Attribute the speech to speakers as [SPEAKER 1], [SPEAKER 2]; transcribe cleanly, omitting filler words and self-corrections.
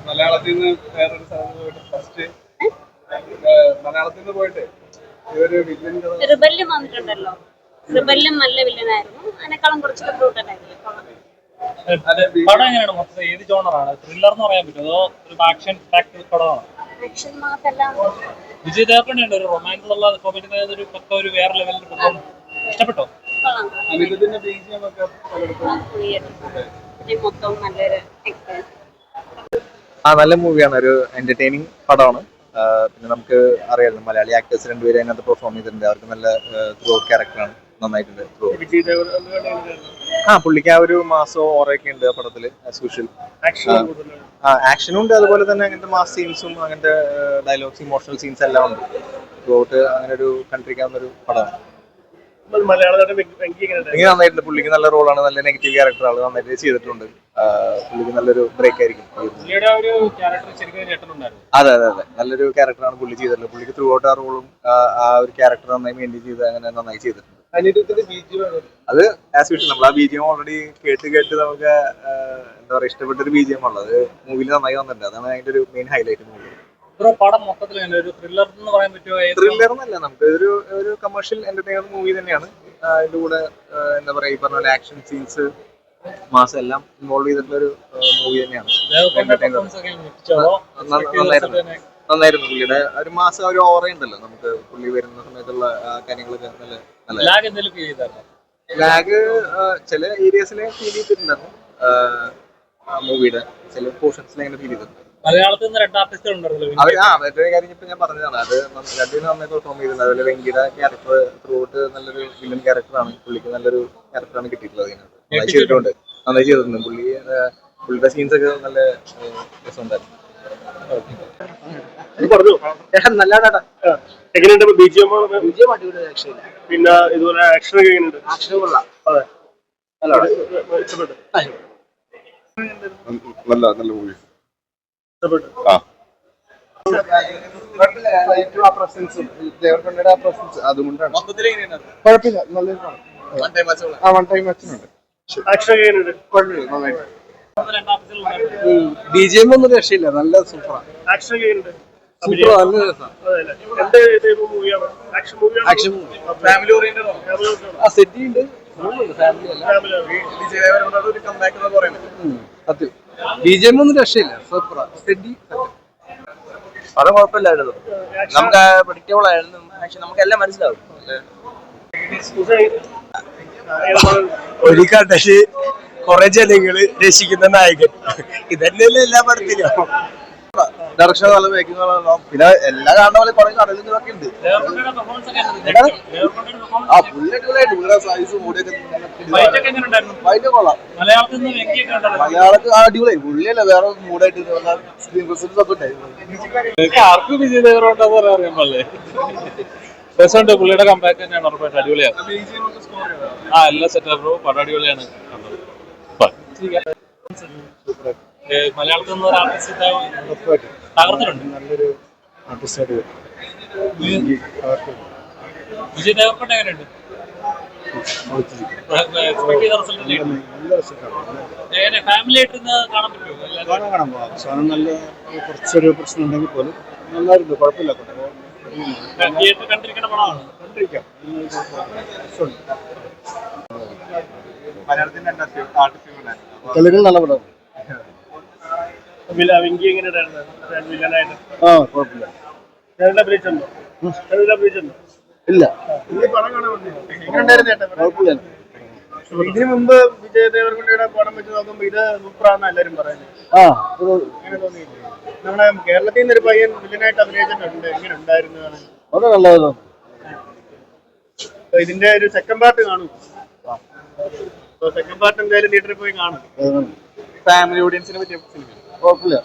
[SPEAKER 1] മലയാളത്തിൽ നിന്ന് വേറൊരു സ്ഥലത്ത് പോയിട്ട് ഫസ്റ്റ് മലയാളത്തിൽ നിന്ന് പോയിട്ട്
[SPEAKER 2] റിബല്യം വന്നിട്ടുണ്ടല്ലോ. റിബല്യം നല്ല വില്ലനായിരുന്നു. അതിനേക്കാളും കുറച്ചൊക്കെ ബ്രൂട്ടലായിരുന്നു.
[SPEAKER 3] പടം എങ്ങനെയാണ് മൊത്തം? ഏത് ജോണറാണ്? ത്രില്ലർ എന്ന് പറയാൻ പറ്റുമോ അതോ ഒരു ആക്ഷൻ പടമാണ്?
[SPEAKER 2] ആക്ഷൻ മാത്രമല്ല,
[SPEAKER 3] വിജയ് ദേവരകൊണ്ട ഒരു റൊമാൻസ് ഉള്ള കോമഡി ഒരു പക്ക ഒരു വേറെ ലെവലിൽ ഇഷ്ടപ്പെട്ടോ?
[SPEAKER 2] മൊത്തം നല്ലൊരു
[SPEAKER 4] നല്ല മൂവിയാണ്, ഒരു എന്റർടൈനിങ് പടമാണ്. പിന്നെ നമുക്ക് അറിയാലോ മലയാളി ആക്ടേഴ്സ് രണ്ടുപേരും അതിനകത്ത് പെർഫോം ചെയ്തിട്ടുണ്ട്. അവർക്ക് നല്ല ത്രൂ ക്യാരക്ടറാണ്, നന്നായിട്ടുണ്ട്. പുള്ളിക്ക് ആ ഒരു മാസോ ഓറയൊക്കെ ഉണ്ട് പടത്തില് ആസ് യൂഷ്വൽ. ആക്ഷനും ഉണ്ട്, അതുപോലെ തന്നെ അങ്ങനത്തെ മാസ് സീൻസും അങ്ങനത്തെ ഡയലോഗ്സ്, ഇമോഷണൽ സീൻസ് എല്ലാം ഉണ്ട്. ത്രൂഔട്ട് അങ്ങനെ ഒരു കണ്ടിരിക്കാവുന്ന ഒരു പടമാണ്. നന്നായിട്ടുണ്ട്. പുള്ളിക്ക് നല്ല റോളാണ്, നല്ല നെഗറ്റീവ് ക്യാരക്ടറാണ്, നന്നായിട്ട് ചെയ്തിട്ടുണ്ട്. പുള്ളിക്ക് നല്ലൊരു ബ്രേക്ക് ആയിരിക്കും. അതെ അതെ അതെ, നല്ലൊരു ക്യാരക്ടറാണ് പുള്ളി ചെയ്തിട്ടുള്ളത്. പുള്ളിക്ക് ത്രൂ ഔട്ട് ആ റോളും ആ ഒരു ക്യാരക്ടർ നന്നായി മെയിൻറ്റെയിൻ ചെയ്ത് അങ്ങനെ നന്നായി ചെയ്തിട്ടുണ്ട്. അത് ആസ് യൂഷ്വൽ നമ്മൾ ആ ബിജിഎം ഓൾറെഡി കേട്ട് നമുക്ക് എന്താ പറയുക, ഇഷ്ടപ്പെട്ടൊരു ബിജിഎം ഉള്ളത് മൂവിയിൽ നന്നായി വന്നിട്ടുണ്ട്. അതാണ് അതിന്റെ ഒരു മെയിൻ ഹൈലൈറ്റ്. മൂവി
[SPEAKER 3] പടം മൊത്തത്തിൽ ഒരു ത്രില്ലർ എന്ന് പറയാൻ പറ്റുമോ?
[SPEAKER 4] ത്രില്ലർ എന്നല്ല, നമുക്ക് ഒരു കമേഴ്ഷ്യൽ എന്റർടൈനർ മൂവി തന്നെയാണ്. അതിന്റെ കൂടെ എന്താ പറയാ, ഈ പറഞ്ഞ പോലെ ആക്ഷൻ സീൻസ്, മാസം എല്ലാം ഇൻവോൾവ് ചെയ്തിട്ടുള്ള ഒരു മൂവി തന്നെയാണ്. നന്നായിരുന്നു. പുള്ളിയുടെ ഒരു മാസം ഒരു ഓറ ഉണ്ടല്ലോ നമുക്ക്, പുള്ളി വരുന്ന സമയത്തുള്ള കാര്യങ്ങളൊക്കെ നല്ല ലാഗ് ചില ഏരിയസിലെ ഫീൽ ചെയ്തിട്ടുണ്ടായിരുന്നു. മൂവിയുടെ ചില പോർഷൻസിൽ അങ്ങനെ ഫീൽ ചെയ്തിട്ടുണ്ട്.
[SPEAKER 3] മലയാളത്തിൽ നിന്ന് രണ്ട് ആർട്ടിസ്റ്റുകൾ ഉണ്ടായിരുന്നല്ലോ.
[SPEAKER 4] മറ്റൊരു കാര്യം ഇപ്പൊ ഞാൻ പറഞ്ഞതാണ്, അത് രണ്ടിനും നന്നായി പെർഫോം ചെയ്തിട്ടുണ്ട്. അതുപോലെ വെങ്കിയുടെ ക്യാരക്ടർ ത്രൂ ഔട്ട് നല്ലൊരു വില്ലൻ ക്യാരക്ടറാണ്. പുള്ളിക്ക് നല്ലൊരു ക്യാരക്ടറാണ് കിട്ടിയിട്ടുള്ളത്. നന്നായി ചെയ്തിട്ടുണ്ട്. പുള്ളിയുടെ സീൻസ് ഒക്കെ നല്ല രസമുണ്ടായിരുന്നു.
[SPEAKER 1] എങ്ങനെയുണ്ട് ബിജിഎം? പിന്നെ ഇതുപോലെ ആക്ഷൻ ഒക്കെ എങ്ങനെയുണ്ട്? നല്ല മൂവി. അതുകൊണ്ടാണ് കുഴപ്പമില്ല, നല്ലൊരു വൺ ടൈം വാച്ചിനുണ്ട്. ബിജിഎം ഒന്നും രക്ഷയില്ല, നല്ല സൂപ്പറാണ്. സൂപ്പർ, നല്ല സെറ്റി ഉണ്ട്. സത്യം ബിജിഎം ഒന്നും രക്ഷയില്ല, സൂപ്പറാ. സെറ്റി പടം കുഴപ്പമില്ലായിരുന്നു, നമുക്ക് പ്രഡിക്റ്റബിൾ ആയിരുന്നു. നമുക്ക് എല്ലാം മനസ്സിലാവും. ഒരു കടല് കുറെ ജനങ്ങള് രക്ഷിക്കുന്ന നായകൻ, ഇതന്നെയല്ലേ എല്ലാ പടത്തിലും. ഡയറക്ഷൻ നല്ല മേക്കിംഗ്, പിന്നെ എല്ലാ കാണുന്ന പോലെ കുറെ കടലും ഇതൊക്കെ ഉണ്ട്. പുള്ളിയുടെ സൈസ് മൂടിയൊക്കെ കൊള്ളാം. മലയാളത്തിൽ അടിപൊളിയായി. പുള്ളിയല്ല വേറെ മൂടായിട്ട് സ്ക്രീൻ പ്രസൻസ് ഒക്കെ ഉണ്ടായിരുന്നു.
[SPEAKER 3] ആർക്കും വിജയ് ദേവരകൊണ്ടെന്ന് പറയാൻ പാടില്ലേ. രസമുണ്ട്. പുള്ളിയുടെ കമ്പാക്ക് തന്നെയാണ് ഉറപ്പായിട്ട്. അടിപൊളിയാണ്. എല്ലാം സെറ്റപ്പ്. പടം അടിപൊളിയാണ്. മലയാളത്തിൽ നിന്ന് ഒരു ആർട്ടിസ്റ്റ് തകർത്തിട്ടുണ്ട്. നല്ലൊരു ആർട്ടിസ്റ്റ് വിജയ് ദേവരകൊണ്ട എങ്ങനെയുണ്ട്? ഫാമിലി ആയിട്ട് കാണാൻ പറ്റുമോ?
[SPEAKER 1] കാണാം. അവസാനം നല്ല കുറച്ചൊരു പ്രശ്നം ഉണ്ടെങ്കിൽ പോലും നന്നായിരുന്നു, കുഴപ്പമില്ല.
[SPEAKER 3] കണ്ടിരിക്കുന്ന പടമാണ്.
[SPEAKER 1] കണ്ടിരിക്കാം. കളികൾ നല്ല പടമാണ്. വെങ്കി എങ്ങനെയുണ്ടായിരുന്നു? കുഴപ്പമില്ല. ഇല്ല, കുഴപ്പമില്ല. ഇതിനു മുമ്പ് വിജയ് ദേവരകൊണ്ടയുടെ പടം വെച്ച് നോക്കുമ്പോ ഇത് സൂപ്പറാന്ന് എല്ലാരും പറയുന്നത്. അങ്ങനെ തോന്നിയില്ലേ? നമ്മുടെ കേരളത്തിൽ നിന്ന് ഒരു പയ്യൻ വില്ലനായിട്ട് അഭിനയിച്ചിട്ടുണ്ട്. എങ്ങനെ ഉണ്ടായിരുന്നു? വളരെ നല്ലതാണ്. ഇതിന്റെ ഒരു സെക്കൻഡ് പാർട്ട് കാണും. സെക്കൻഡ് പാർട്ട് എന്തായാലും തിയേറ്ററിൽ പോയി കാണും.
[SPEAKER 4] ഫാമിലി ഓഡിയൻസിനെ പറ്റിയ സിനിമ
[SPEAKER 1] കുഴപ്പമില്ല.